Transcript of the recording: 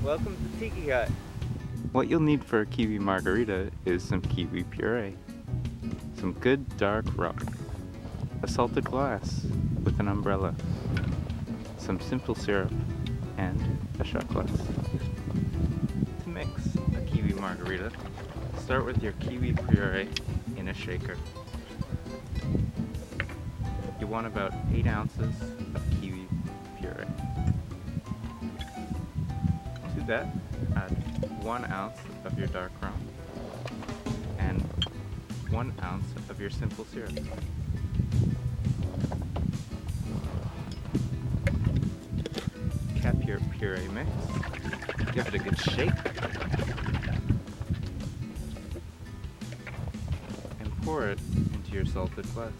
Welcome to Tiki-Hut. What you'll need for a Kiwi Margarita is some kiwi puree, some good dark rum, a salted glass with an umbrella, some simple syrup, and a shot glass. To mix a Kiwi Margarita, start with your kiwi puree in a shaker. You want about 8 ounces of kiwi puree. To that, add 1 ounce of your dark rum and 1 ounce of your simple syrup. Cap your puree mix, give it a good shake, and pour it into your salted glass.